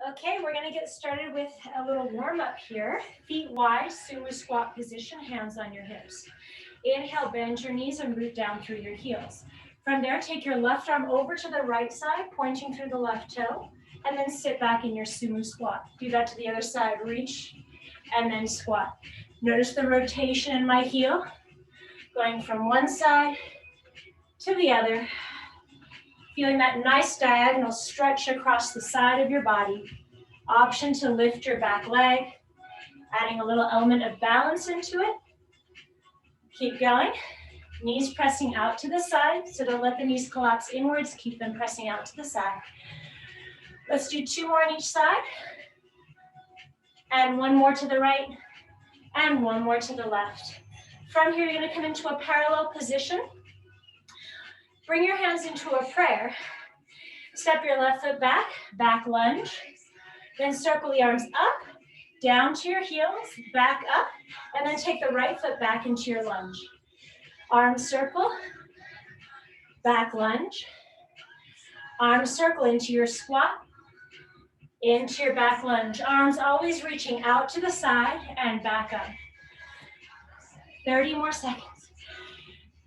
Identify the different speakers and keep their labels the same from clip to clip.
Speaker 1: Okay, we're gonna get started with a little warm up here. Feet wide, sumo squat position, hands on your hips. Inhale, bend your knees and root down through your heels. From there, take your left arm over to the right side, pointing through the left toe, and then sit back in your sumo squat. Do that to the other side, reach, and then squat. Notice the rotation in my heel, going from one side to the other, feeling that nice diagonal stretch across the side of your body. Option to lift your back leg, adding a little element of balance into it. Keep going. Knees pressing out to the side, so don't let the knees collapse inwards. Keep them pressing out to the side. Let's do 2 more on each side. And 1 more to the right, and 1 more to the left. From here, you're gonna come into a parallel position. Bring your hands into a prayer. Step your left foot back, back lunge. Then circle the arms up, down to your heels, back up, and then take the right foot back into your lunge. Arm circle, back lunge. Arm circle into your squat, into your back lunge. Arms always reaching out to the side and back up. 30 more seconds.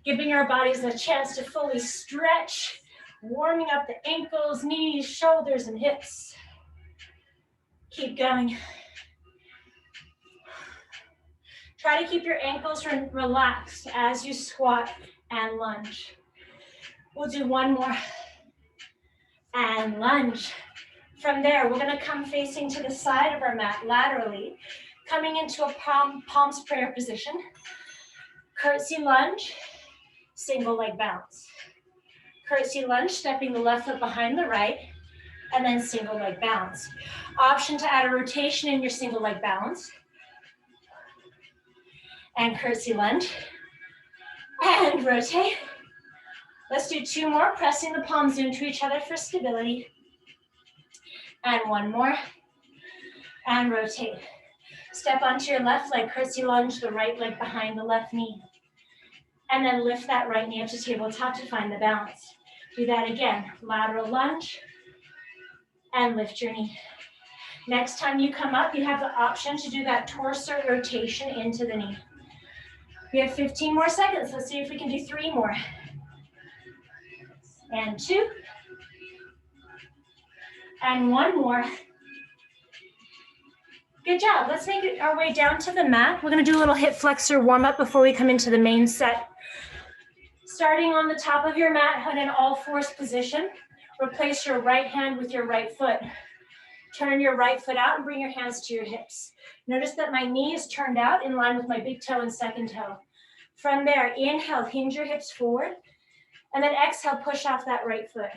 Speaker 1: Giving our bodies a chance to fully stretch, warming up the ankles, knees, shoulders, and hips. Keep going. Try to keep your ankles relaxed as you squat and lunge. We'll do 1 more. And lunge. From there, we're going to come facing to the side of our mat laterally, coming into a palms prayer position. Curtsy lunge, single leg bounce. Curtsy lunge, stepping the left foot behind the right, and then single leg bounce. Option to add a rotation in your single leg bounce. And curtsy lunge. And rotate. Let's do 2 more, pressing the palms into each other for stability. And 1 more. And rotate. Step onto your left leg, curtsy lunge, the right leg behind the left knee. And then lift that right knee up to tabletop to find the balance. Do that again, lateral lunge, and lift your knee. Next time you come up, you have the option to do that torso rotation into the knee. We have 15 more seconds. Let's see if we can do 3 more. And 2. And 1 more. Good job. Let's make our way down to the mat. We're going to do a little hip flexor warm up before we come into the main set. Starting on the top of your mat, in an all-fours position. Replace your right hand with your right foot. Turn your right foot out and bring your hands to your hips. Notice that my knee is turned out in line with my big toe and second toe. From there, inhale, hinge your hips forward. And then exhale, push off that right foot.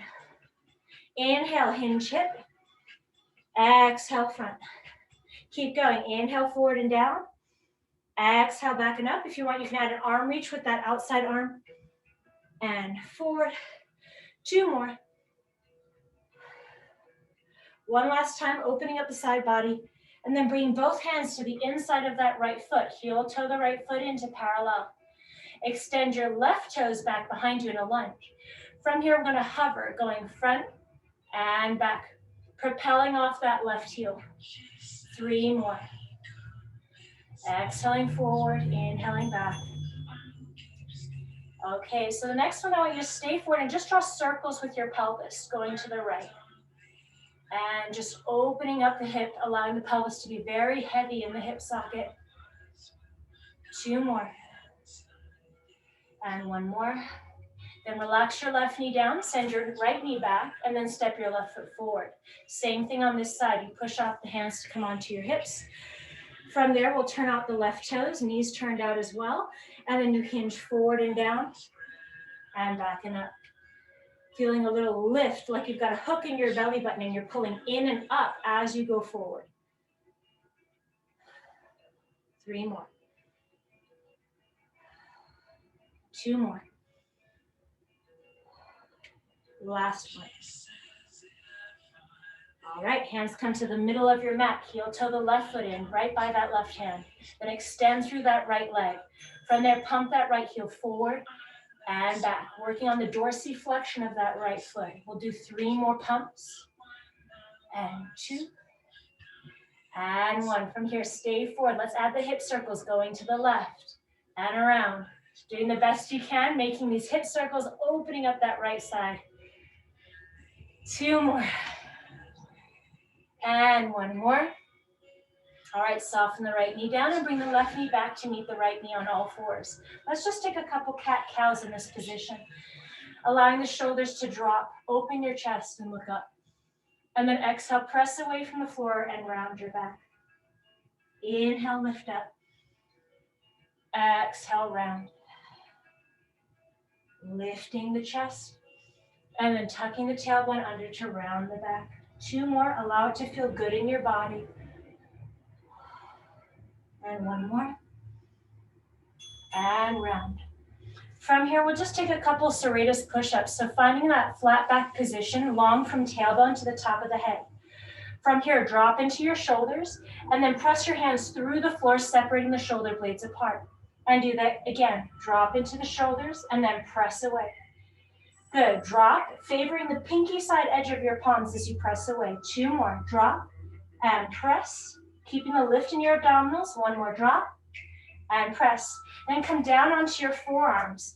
Speaker 1: Inhale, hinge hip. Exhale, front. Keep going. Inhale, forward and down. Exhale, back and up. If you want, you can add an arm reach with that outside arm. And forward. 2 more. 1 last time, opening up the side body. And then bring both hands to the inside of that right foot. Heel toe the right foot into parallel. Extend your left toes back behind you in a lunge. From here, we're going to hover, going front and back. Propelling off that left heel. 3 more. Exhaling forward, inhaling back. Okay, so the next one I want you to stay forward and just draw circles with your pelvis, going to the right. And just opening up the hip, allowing the pelvis to be very heavy in the hip socket. 2 more. And 1 more. Then relax your left knee down, send your right knee back, and then step your left foot forward. Same thing on this side. You push off the hands to come onto your hips. From there, we'll turn out the left toes, knees turned out as well. And then you hinge forward and down, and back and up. Feeling a little lift, like you've got a hook in your belly button and you're pulling in and up as you go forward. 3 more. 2 more. Last one. All right, hands come to the middle of your mat. Heel toe the left foot in, right by that left hand. Then extend through that right leg. From there, pump that right heel forward and back, working on the dorsiflexion of that right foot. We'll do 3 more pumps. And 2, And one. From here, stay forward. Let's add the hip circles going to the left and around. Doing the best you can, making these hip circles, opening up that right side. 2 more. And 1 more. All right, soften the right knee down and bring the left knee back to meet the right knee on all fours. Let's just take a couple cat-cows in this position. Allowing the shoulders to drop. Open your chest and look up. And then exhale, press away from the floor and round your back. Inhale, lift up. Exhale, round. Lifting the chest. And then tucking the tailbone under to round the back. 2 more. Allow it to feel good in your body. And 1 more. And round. From here, we'll just take a couple serratus push-ups. So finding that flat back position, long from tailbone to the top of the head. From here, drop into your shoulders and then press your hands through the floor, separating the shoulder blades apart. And do that again. Drop into the shoulders and then press away. Good. Drop, favoring the pinky side edge of your palms as you press away. 2 more. Drop and press. Keeping the lift in your abdominals. 1 more. Drop and press. Then come down onto your forearms.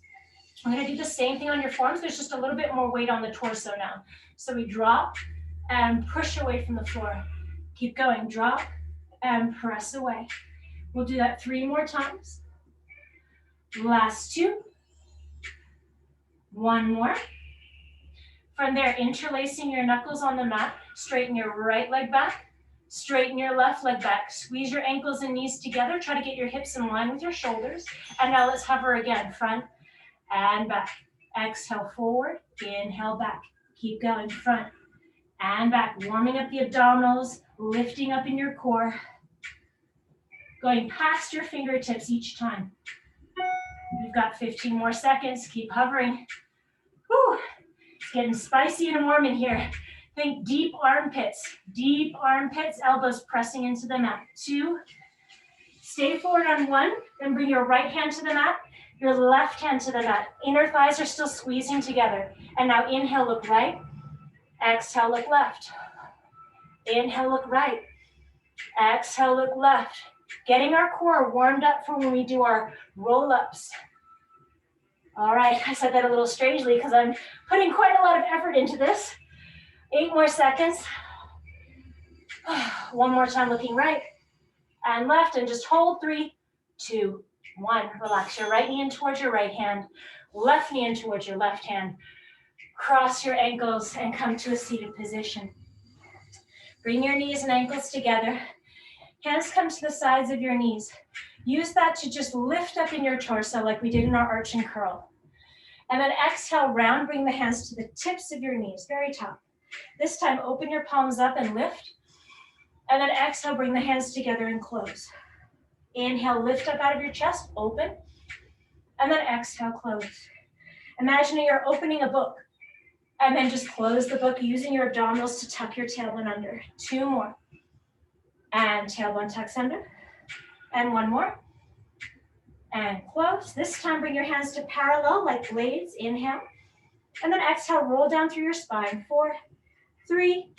Speaker 1: I'm going to do the same thing on your forearms. There's just a little bit more weight on the torso now. So we drop and push away from the floor. Keep going. Drop and press away. We'll do that 3 more times. Last 2. 1 more. From there, interlacing your knuckles on the mat. Straighten your right leg back. Straighten your left leg back. Squeeze your ankles and knees together. Try to get your hips in line with your shoulders. And now let's hover again. Front and back. Exhale forward. Inhale back. Keep going. Front and back. Warming up the abdominals. Lifting up in your core. Going past your fingertips each time. You've got 15 more seconds. Keep hovering. Whew. It's getting spicy and warm in here. Think deep armpits. Deep armpits, elbows pressing into the mat. 2. Stay forward on 1. Then bring your right hand to the mat. Your left hand to the mat. Inner thighs are still squeezing together. And now inhale, look right. Exhale, look left. Inhale, look right. Exhale, look left. Getting our core warmed up for when we do our roll-ups. All right, I said that a little strangely because I'm putting quite a lot of effort into this. 8 more seconds. 1 more time, looking right and left, and just hold. 3, 2, 1. Relax your right knee in towards your right hand, left knee in towards your left hand. Cross your ankles and come to a seated position. Bring your knees and ankles together. Hands come to the sides of your knees. Use that to just lift up in your torso like we did in our arch and curl. And then exhale, round, bring the hands to the tips of your knees, very top. This time, open your palms up and lift. And then exhale, bring the hands together and close. Inhale, lift up out of your chest, open. And then exhale, close. Imagine you're opening a book. And then just close the book using your abdominals to tuck your tailbone under. 2 more. And tailbone tucks under. And 1 more. And close. This time, bring your hands to parallel like blades. Inhale. And then exhale, roll down through your spine. 4, 3,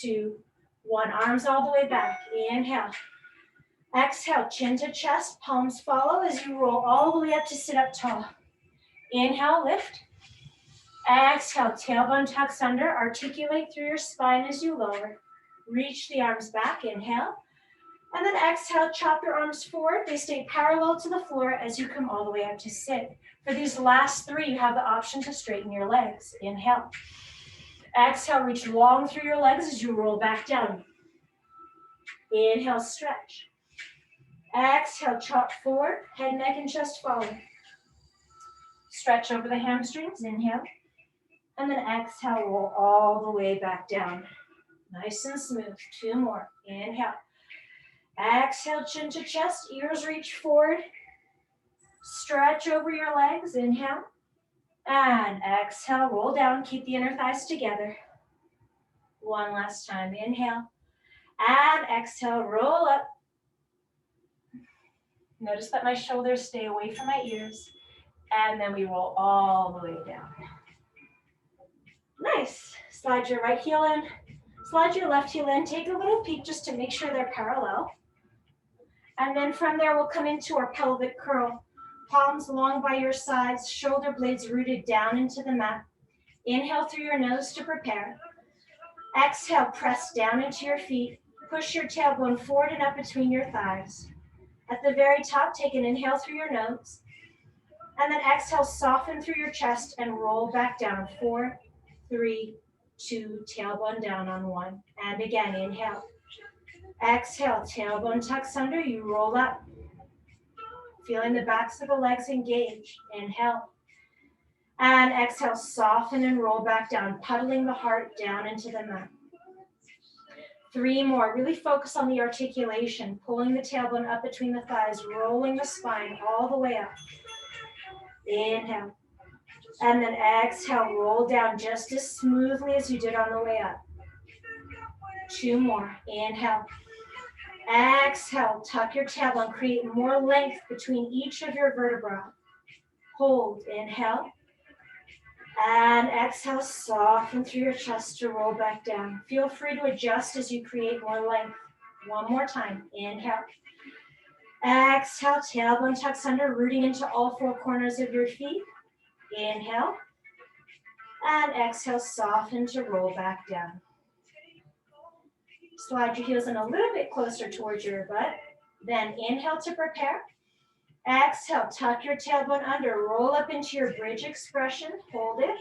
Speaker 1: 2, 1. Arms all the way back. Inhale. Exhale, chin to chest, palms follow as you roll all the way up to sit up tall. Inhale, lift. Exhale, tailbone tucks under. Articulate through your spine as you lower. Reach the arms back. Inhale. And then exhale, chop your arms forward. They stay parallel to the floor as you come all the way up to sit. For these last 3, you have the option to straighten your legs. Inhale. Exhale, reach long through your legs as you roll back down. Inhale, stretch. Exhale, chop forward, head, neck, and chest follow. Stretch over the hamstrings, inhale. And then exhale, roll all the way back down. Nice and smooth. 2 more. Inhale. Exhale, chin to chest, ears reach forward. Stretch over your legs, inhale. And exhale, roll down, keep the inner thighs together. 1 last time, inhale. And exhale, roll up. Notice that my shoulders stay away from my ears. And then we roll all the way down. Nice. Slide your right heel in, Slide your left heel in, take a little peek just to make sure they're parallel. And then from there, we'll come into our pelvic curl. Palms long by your sides, shoulder blades rooted down into the mat. Inhale through your nose to prepare. Exhale, press down into your feet. Push your tailbone forward and up between your thighs. At the very top, take an inhale through your nose. And then exhale, soften through your chest and roll back down. 4, 3, 2, tailbone down on 1. And again, inhale. Exhale, tailbone tucks under, you roll up. Feeling the backs of the legs engage. Inhale. And exhale, soften and roll back down, puddling the heart down into the mat. 3 more. Really focus on the articulation, pulling the tailbone up between the thighs, rolling the spine all the way up. Inhale. And then exhale, roll down just as smoothly as you did on the way up. 2 more. Inhale. Exhale, tuck your tailbone, create more length between each of your vertebrae. Hold, inhale. And exhale, soften through your chest to roll back down. Feel free to adjust as you create more length. 1 more time. Inhale. Exhale, tailbone tucks under, rooting into all 4 corners of your feet. Inhale. And exhale, soften to roll back down. Slide your heels in a little bit closer towards your butt. Then inhale to prepare. Exhale, tuck your tailbone under, roll up into your bridge expression, hold it.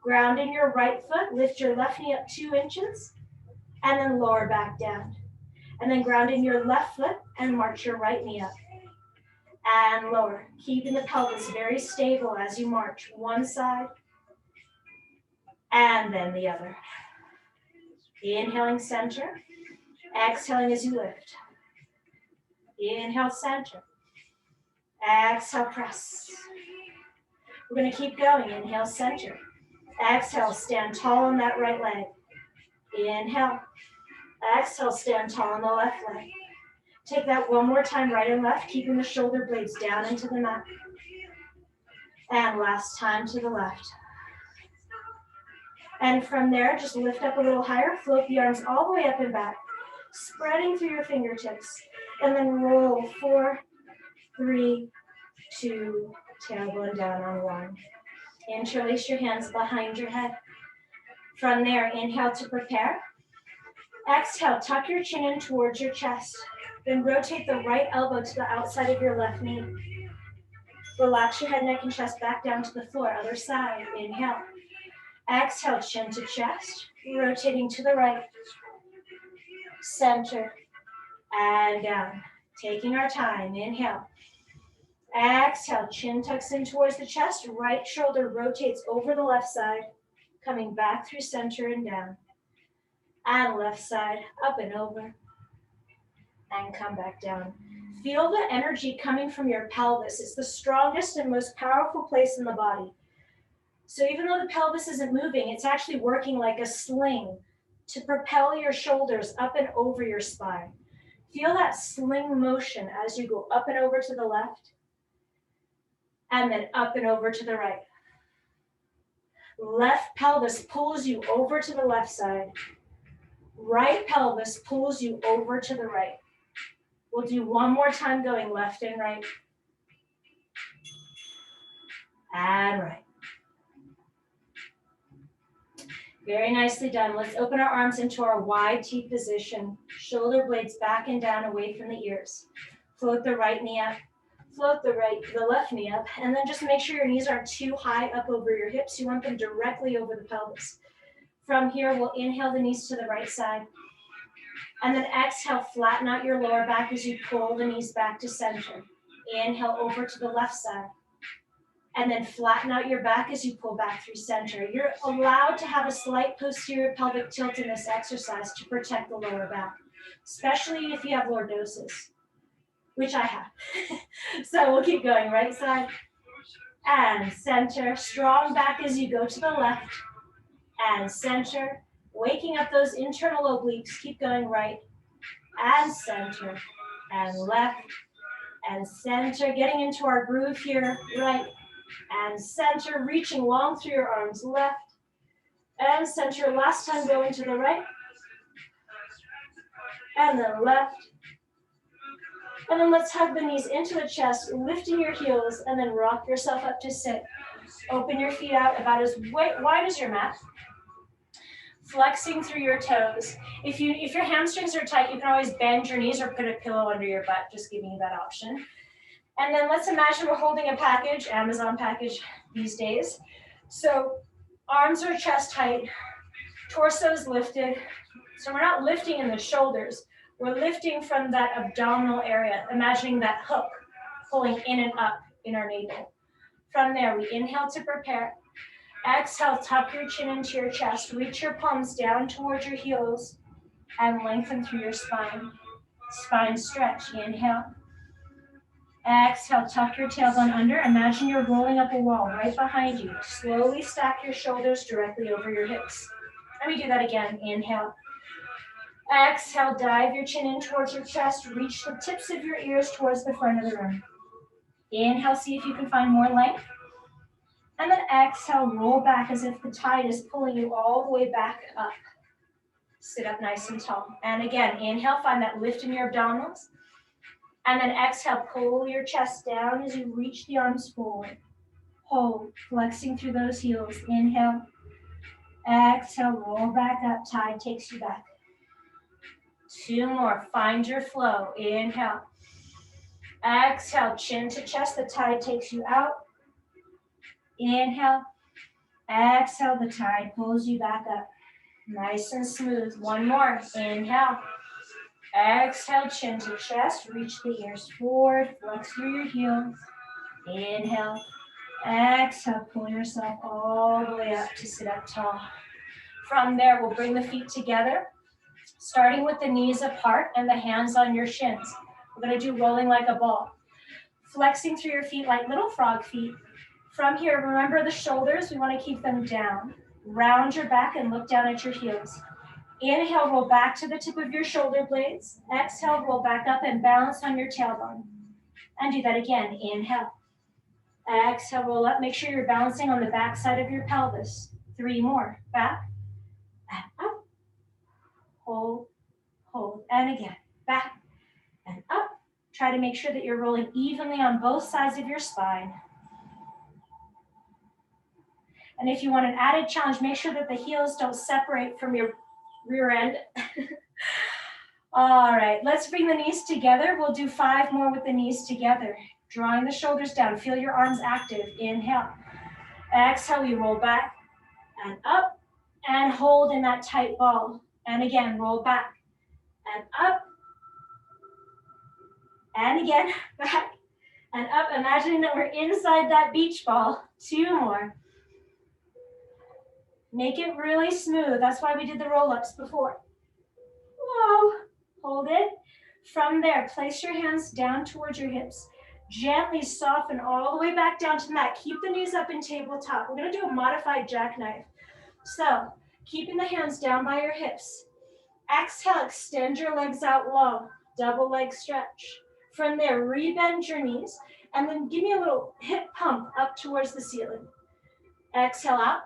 Speaker 1: Ground in your right foot, lift your left knee up 2 inches, and then lower back down. And then ground in your left foot and march your right knee up. And lower, keeping the pelvis very stable as you march. One side, and then the other. Inhaling center, exhaling as you lift. Inhale center. Exhale, press. We're going to keep going. Inhale, center. Exhale, stand tall on that right leg. Inhale. Exhale, stand tall on the left leg. Take that 1 more time, right and left, keeping the shoulder blades down into the mat. And last time to the left. And from there, just lift up a little higher, float the arms all the way up and back, spreading through your fingertips. And then roll 4, 3, 2, tailbone down on 1. Interlace your hands behind your head. From there, inhale to prepare. Exhale, tuck your chin in towards your chest. Then rotate the right elbow to the outside of your left knee. Relax your head, neck, and chest back down to the floor. Other side, inhale. Exhale, chin to chest, rotating to the right. Center, and down. Taking our time, inhale. Exhale, chin tucks in towards the chest, right shoulder rotates over the left side, coming back through center and down. And left side, up and over, and come back down. Feel the energy coming from your pelvis. It's the strongest and most powerful place in the body. So even though the pelvis isn't moving, it's actually working like a sling to propel your shoulders up and over your spine. Feel that sling motion as you go up and over to the left, and then up and over to the right. Left pelvis pulls you over to the left side. Right pelvis pulls you over to the right. We'll do 1 more time going left and right. And right. Very nicely done. Let's open our arms into our wide T position. Shoulder blades back and down away from the ears. Float the right knee up. Float the left knee up. And then just make sure your knees aren't too high up over your hips. You want them directly over the pelvis. From here, we'll inhale the knees to the right side. And then exhale, flatten out your lower back as you pull the knees back to center. Inhale over to the left side. And then flatten out your back as you pull back through center. You're allowed to have a slight posterior pelvic tilt in this exercise to protect the lower back, especially if you have lordosis, which I have. So we'll keep going, right side and center. Strong back as you go to the left and center. Waking up those internal obliques. Keep going right and center and left and center. Getting into our groove here, right and center. Reaching long through your arms, left and center. Last time going to the right and then left. And then let's hug the knees into the chest, lifting your heels, and then rock yourself up to sit. Open your feet out about as wide as your mat. Flexing through your toes. If your hamstrings are tight, you can always bend your knees or put a pillow under your butt, just giving you that option. And then let's imagine we're holding a package, Amazon package these days. So arms are chest height, torso is lifted. So we're not lifting in the shoulders, we're lifting from that abdominal area, imagining that hook pulling in and up in our navel. From there, we inhale to prepare. Exhale, tuck your chin into your chest, reach your palms down towards your heels, and lengthen through your spine. Spine stretch, inhale. Exhale, tuck your tailbone under. Imagine you're rolling up a wall right behind you. Slowly stack your shoulders directly over your hips. And we do that again, inhale. Exhale, dive your chin in towards your chest, reach the tips of your ears towards the front of the room. Inhale, see if you can find more length. And then exhale, roll back as if the tide is pulling you all the way back up. Sit up nice and tall. And again, inhale, find that lift in your abdominals. And then exhale, pull your chest down as you reach the arms forward. Hold, flexing through those heels. Inhale. Exhale, roll back up, tide takes you back. 2 more, find your flow. Inhale. Exhale, chin to chest, the tide takes you out. Inhale. Exhale, the tide pulls you back up. Nice and smooth. 1 more. Inhale. Exhale, chin to chest, reach the ears forward, flex through your heels. Inhale. Exhale, pull yourself all the way up to sit up tall. From there, we'll bring the feet together, starting with the knees apart and the hands on your shins. We're going to do rolling like a ball. Flexing through your feet like little frog feet. From here, remember the shoulders, we want to keep them down. Round your back and look down at your heels. Inhale, roll back to the tip of your shoulder blades. Exhale, roll back up and balance on your tailbone. And do that again. Inhale. Exhale, roll up. Make sure you're balancing on the back side of your pelvis. 3 more. Back and up. Hold, hold. And again. Back and up. Try to make sure that you're rolling evenly on both sides of your spine. And if you want an added challenge, make sure that the heels don't separate from your rear end. All right, let's bring the knees together. We'll do 5 more with the knees together. Drawing the shoulders down. Feel your arms active. Inhale. Exhale, you roll back and up and hold in that tight ball. And again, roll back and up. And again, back and up. Imagining that we're inside that beach ball. 2 more. Make it really smooth. That's why we did the roll-ups before. Whoa. Hold it. From there, place your hands down towards your hips. Gently soften all the way back down to the mat. Keep the knees up in tabletop. We're going to do a modified jackknife. So, keeping the hands down by your hips. Exhale, extend your legs out long. Double leg stretch. From there, rebend your knees. And then give me a little hip pump up towards the ceiling. Exhale out.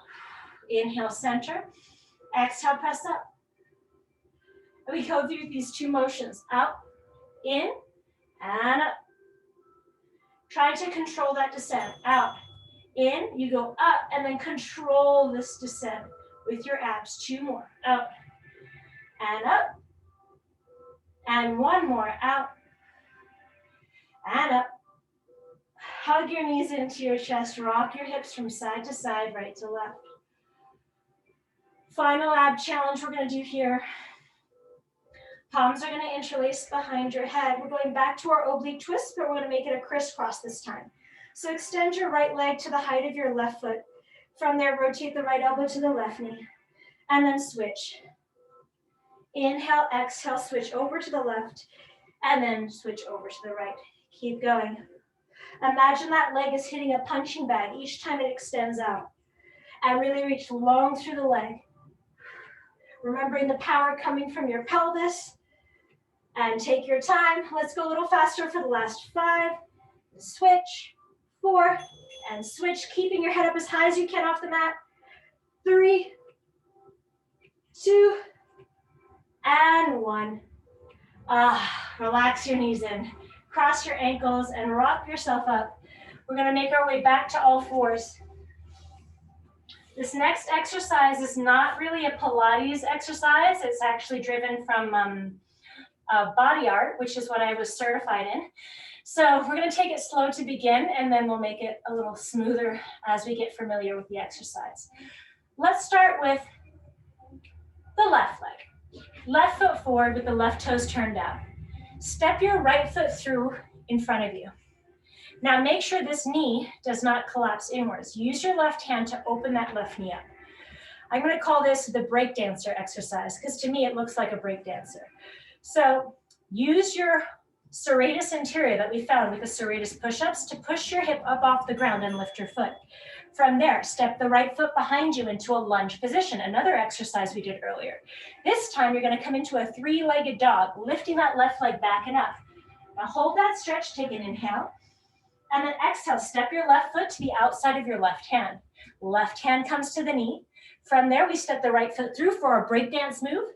Speaker 1: Inhale, center. Exhale, press up. And we go through these 2 motions. Out, in, and up. Try to control that descent. Out, in, you go up, and then control this descent with your abs. 2 more. Out, and up. And 1 more. Out, and up. Hug your knees into your chest. Rock your hips from side to side, right to left. Final ab challenge we're going to do here. Palms are going to interlace behind your head. We're going back to our oblique twist, but we're going to make it a crisscross this time. So extend your right leg to the height of your left foot. From there, rotate the right elbow to the left knee. And then switch. Inhale, exhale, switch over to the left. And then switch over to the right. Keep going. Imagine that leg is hitting a punching bag each time it extends out. And really reach long through the leg. Remembering the power coming from your pelvis. And take your time. Let's go a little faster for the last 5. Switch. 4. And switch. Keeping your head up as high as you can off the mat. 3, 2, and 1. Relax your knees in. Cross your ankles and rock yourself up. We're gonna make our way back to all fours. This next exercise is not really a Pilates exercise. It's actually driven from body art, which is what I was certified in. So we're gonna take it slow to begin, and then we'll make it a little smoother as we get familiar with the exercise. Let's start with the left leg. Left foot forward with the left toes turned out. Step your right foot through in front of you. Now make sure this knee does not collapse inwards. Use your left hand to open that left knee up. I'm gonna call this the breakdancer exercise, because to me it looks like a breakdancer. So use your serratus anterior that we found with the serratus push-ups to push your hip up off the ground and lift your foot. From there, step the right foot behind you into a lunge position, another exercise we did earlier. This time you're gonna come into a three-legged dog, lifting that left leg back and up. Now hold that stretch, take an inhale, and then exhale, step your left foot to the outside of your left hand. Left hand comes to the knee. From there, we step the right foot through for a breakdance move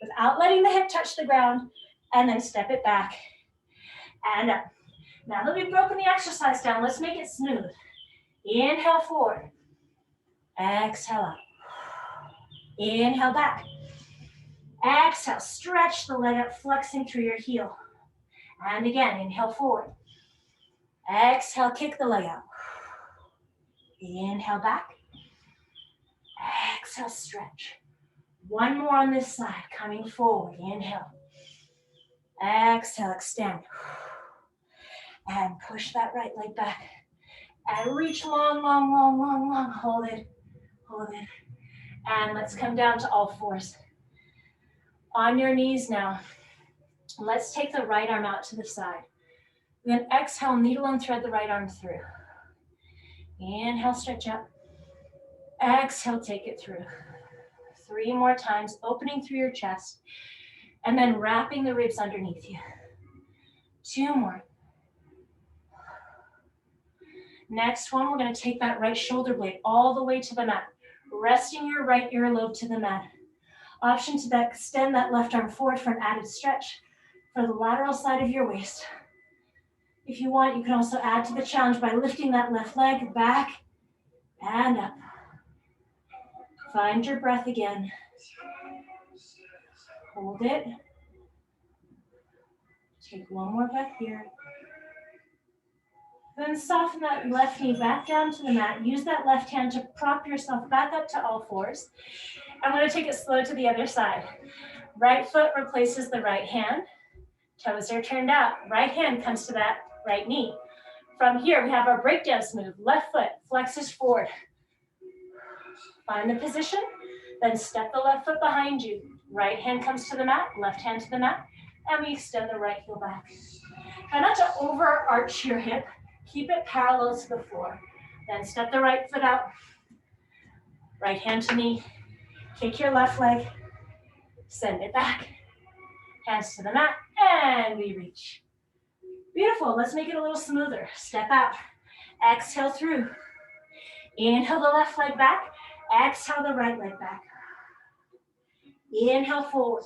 Speaker 1: without letting the hip touch the ground, and then step it back and up. Now that we've broken the exercise down, let's make it smooth. Inhale forward, exhale up. Inhale back. Exhale, stretch the leg up, flexing through your heel. And again, inhale forward. Exhale, kick the leg out. Inhale back. Exhale, stretch. One more on this side, coming forward. Inhale. Exhale, extend. And push that right leg back. And reach long, long, long, long, long. Hold it, hold it. And let's come down to all fours. On your knees now. Let's take the right arm out to the side. Then exhale, needle and thread the right arm through. Inhale, stretch up. Exhale, take it through. 3 more times, opening through your chest, and then wrapping the ribs underneath you. 2 more. Next one, we're gonna take that right shoulder blade all the way to the mat, resting your right earlobe to the mat. Option to extend that left arm forward for an added stretch for the lateral side of your waist. If you want, you can also add to the challenge by lifting that left leg back and up. Find your breath again. Hold it. Take one more breath here. Then soften that left knee back down to the mat. Use that left hand to prop yourself back up to all fours. I'm going to take it slow to the other side. Right foot replaces the right hand. Toes are turned out. Right hand comes to that right knee. From here, we have our breakdance move. Left foot flexes forward. Find the position, then step the left foot behind you. Right hand comes to the mat, left hand to the mat, and we extend the right heel back. Try not to overarch your hip. Keep it parallel to the floor. Then step the right foot out. Right hand to knee. Kick your left leg. Send it back. Hands to the mat, and we reach. Beautiful. Let's make it a little smoother. Step out. Exhale through. Inhale the left leg back. Exhale the right leg back. Inhale forward.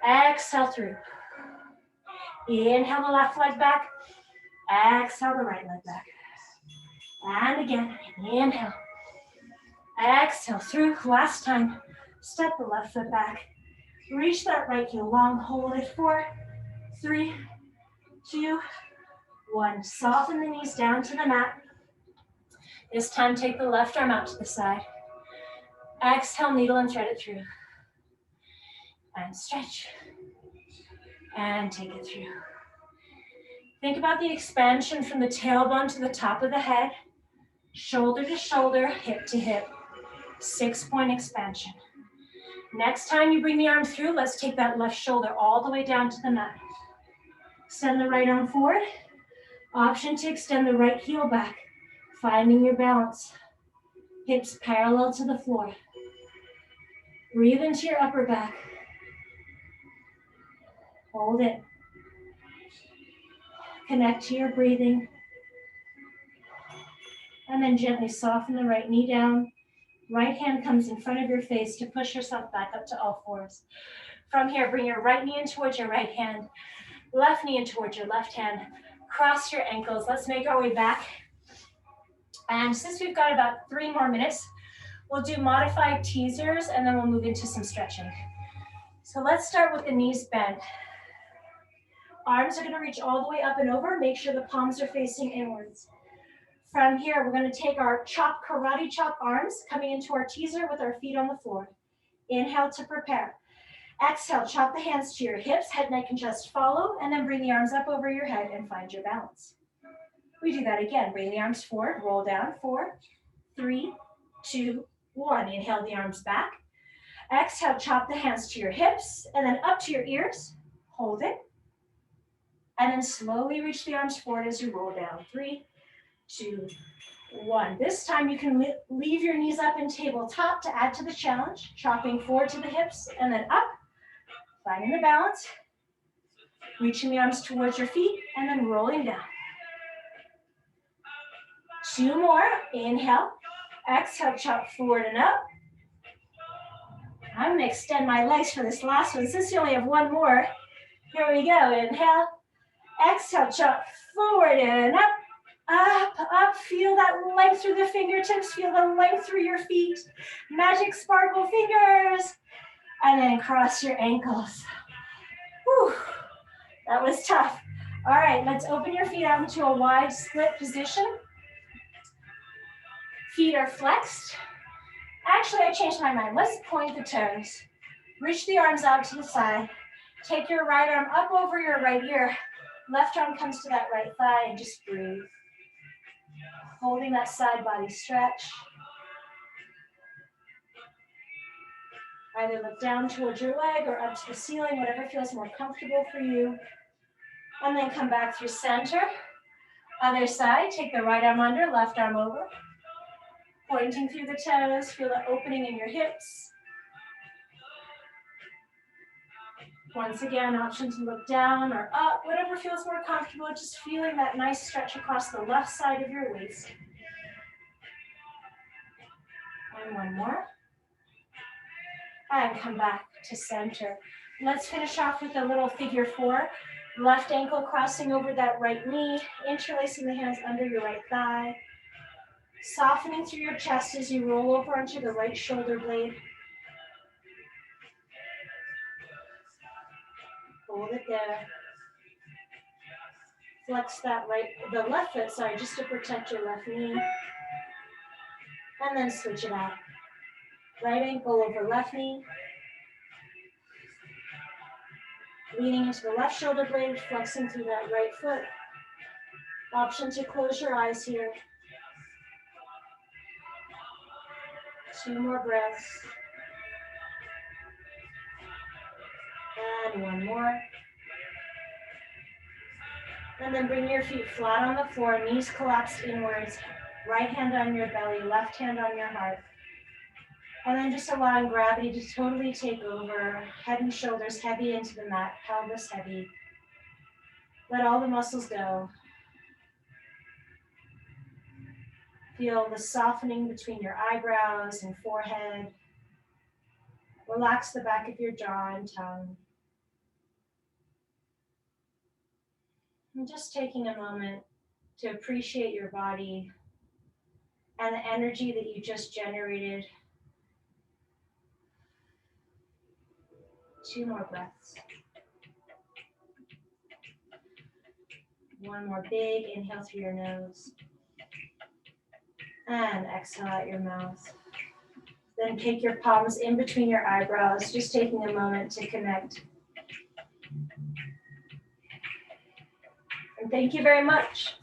Speaker 1: Exhale through. Inhale the left leg back. Exhale the right leg back. And again, inhale. Exhale through. Last time. Step the left foot back. Reach that right heel long. Hold it. 4, 3, 2, 1. Soften the knees down to the mat. This time, take the left arm out to the side. Exhale, needle and thread it through. And stretch. And take it through. Think about the expansion from the tailbone to the top of the head. Shoulder to shoulder, hip to hip. 6-point expansion. Next time you bring the arm through, let's take that left shoulder all the way down to the mat. Extend the right arm forward. Option to extend the right heel back. Finding your balance. Hips parallel to the floor. Breathe into your upper back. Hold it. Connect to your breathing. And then gently soften the right knee down. Right hand comes in front of your face to push yourself back up to all fours. From here, bring your right knee in towards your right hand, left knee in towards your left hand. Cross your ankles. Let's make our way back. And since we've got about 3 more minutes, we'll do modified teasers and then we'll move into some stretching. So let's start with the knees bent. Arms are going to reach all the way up and over. Make sure the palms are facing inwards. From here, we're going to take our chop, karate chop arms, coming into our teaser with our feet on the floor. Inhale to prepare. Exhale, chop the hands to your hips, head, neck, and chest follow, and then bring the arms up over your head and find your balance. We do that again. Bring the arms forward, roll down. 4, 3, 2, 1. Inhale the arms back. Exhale, chop the hands to your hips, and then up to your ears. Hold it. And then slowly reach the arms forward as you roll down. 3, 2, 1. This time you can leave your knees up in tabletop to add to the challenge. Chopping forward to the hips and then up. Finding the balance. Reaching the arms towards your feet and then rolling down. 2 more. Inhale. Exhale, chop forward and up. I'm going to extend my legs for this last one. Since you only have 1 more, here we go. Inhale. Exhale, chop forward and up. Up, up. Feel that length through the fingertips. Feel the length through your feet. Magic sparkle fingers. And then cross your ankles. Whew. That was tough. All right, let's open your feet out into a wide split position. Feet are flexed. Actually, I changed my mind. Let's point the toes. Reach the arms out to the side. Take your right arm up over your right ear. Left arm comes to that right thigh and just breathe. Holding that side body stretch. Either look down towards your leg or up to the ceiling, whatever feels more comfortable for you. And then come back through center. Other side, take the right arm under, left arm over. Pointing through the toes, feel the opening in your hips. Once again, option to look down or up, whatever feels more comfortable, just feeling that nice stretch across the left side of your waist. And 1 more. And come back to center. Let's finish off with a little figure 4. Left ankle crossing over that right knee, interlacing the hands under your right thigh. Softening through your chest as you roll over onto the right shoulder blade. Hold it there. Flex the left foot, just to protect your left knee. And then switch it out. Right ankle over left knee. Leaning into the left shoulder blade, flexing through that right foot. Option to close your eyes here. 2 more breaths. And 1 more. And then bring your feet flat on the floor, knees collapsed inwards. Right hand on your belly, left hand on your heart. And then just allowing gravity to totally take over. Head and shoulders heavy into the mat, pelvis heavy. Let all the muscles go. Feel the softening between your eyebrows and forehead. Relax the back of your jaw and tongue. And just taking a moment to appreciate your body and the energy that you just generated. 2 more breaths. 1 more big inhale through your nose. And exhale out your mouth. Then take your palms in between your eyebrows, just taking a moment to connect. And thank you very much.